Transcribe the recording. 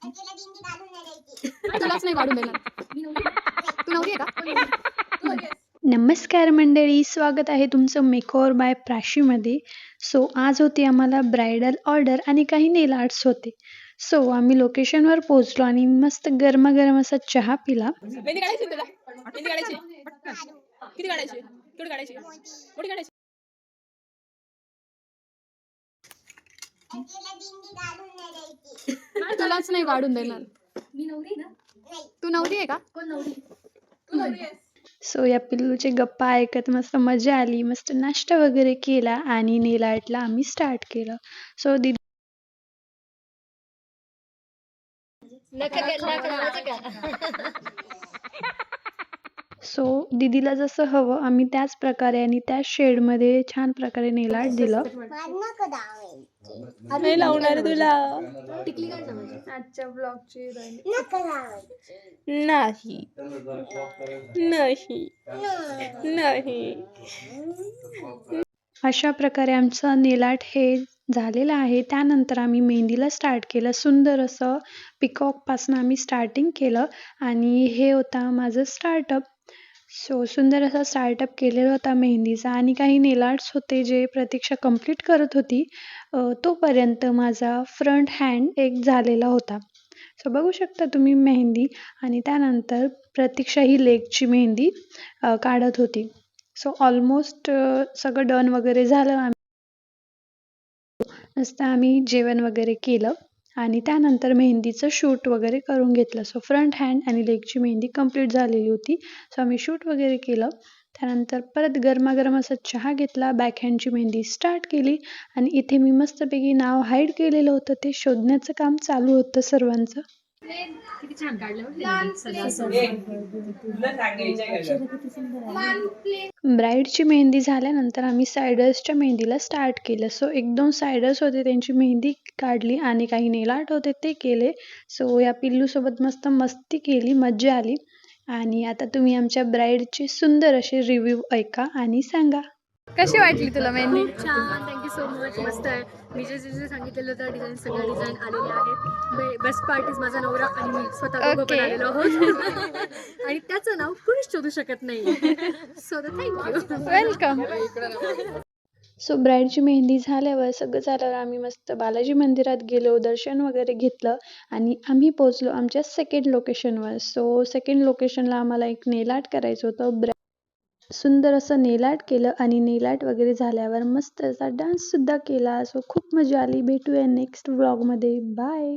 तुलाच नाही काढून देणार. तू नवरी आहे का? नमस्कार मंडळी, स्वागत आहे तुमचं मेकओव्हर बाय प्राशीमध्ये. सो आज होती आम्हाला ब्रायडल ऑर्डर आणि काही नेल आर्ट्स होते. सो आम्ही लोकेशनवर पोहोचलो आणि मस्त गरमागरम असा चहा पिला. मेहंदी काढायची तुला? मेहंदी काढायची? किती काढायची? केवढी काढायची? मोठी काढायची? तुलाच नाही काढून देणार. मी नवरी ना? तू नवरी आहे का? कोण नवरी? तू नवरी आहेस. सो या पिल्लूचे गप्पा ऐकत मस्त मजा आली. मस्त नाश्ता वगैरे केला आणि नेल आर्टला आम्ही स्टार्ट केलं. सो दीदीला जसं हवं आम्ही त्याच प्रकारे आणि त्याच शेडमध्ये छान प्रकारे नेल आर्ट दिलं. नाही लावणार तुला. टिकली काढ ना माझी. आजच्या ब्लॉगची नाही नाही नाही. अशा प्रकारे आमचं नेल आर्ट हे झालेलं आहे. त्यानंतर आम्ही मेहंदीला स्टार्ट केलं. सुंदर असं पिकॉकपासून आम्ही स्टार्टिंग केलं आणि हे होता माझं स्टार्टअप. सो सुंदर असा स्टार्टअप केलेला होता मेहंदीचा आणि काही नेल आर्ट्स होते जे प्रतीक्षा कंप्लीट करत होती. तोपर्यंत माझा फ्रंट हँड एक झालेला होता. सो बघू शकता तुम्ही मेहंदी आणि त्यानंतर प्रतीक्षा ही लेगची मेहंदी काढत होती. सो ऑलमोस्ट सगळं डन वगैरे झालं. मस्त आम्ही जेवण वगैरे केलं आणि त्यानंतर मेहंदीचं शूट वगैरे करून घेतलं. सो फ्रंट हँड आणि लेगची मेहंदी कंप्लीट झालेली होती. सो आम्ही शूट वगैरे केलं. त्यानंतर परत गरमागरम असा चहा घेतला. बॅक हँडची मेहंदी स्टार्ट केली आणि इथे मी मस्तपैकी नाव हाईड केलेलं होतं ते शोधण्याचं काम चालू होतं सर्वांचं. किती छान काढलं. ब्राईडची मेहंदी झाल्यानंतर आम्ही सायडर्सच्या मेहंदीला स्टार्ट केलं. सो 1-2 सायडर्स होते त्यांची मेहंदी काढली आणि काही नेल आर्ट होते ते केले. सो या पिल्लूसोबत मस्त मस्ती केली, मज्जा आली. आणि आता तुम्ही आमच्या ब्राईडची सुंदर अशी रिव्ह्यू ऐका आणि सांगा. कशी वाटली तुला मेहंदी? छान, थँक्यू सो मच. मस्त आहे. मी जे सांगितलेलं होतं डिझाईन सगळ्या डिझाईन आलेले आहेत. बेस्ट पार्ट इज माझा नवरा आणि मी स्वतः दोघं पण आलेलो आहोत. आणि त्याचं नाव कुणीच शोधू शकत नाही. So thank you. वेलकम. सो ब्राईडची मेहंदी झाल्यावर सगळं झाल्यावर आम्ही मस्त बालाजी मंदिरात गेलो, दर्शन वगैरे घेतलं आणि आम्ही पोहोचलो आमच्या सेकंड लोकेशनवर. सो सेकंड लोकेशनला आम्हाला एक नेल आर्ट करायचं होतं. सुंदर असं नेल आर्ट केलं आणि नेल आर्ट वगैरे झाल्यावर मस्त असा डान्ससुद्धा केला. सो खूप मजा आली. भेटूया नेक्स्ट व्लॉगमध्ये. बाय.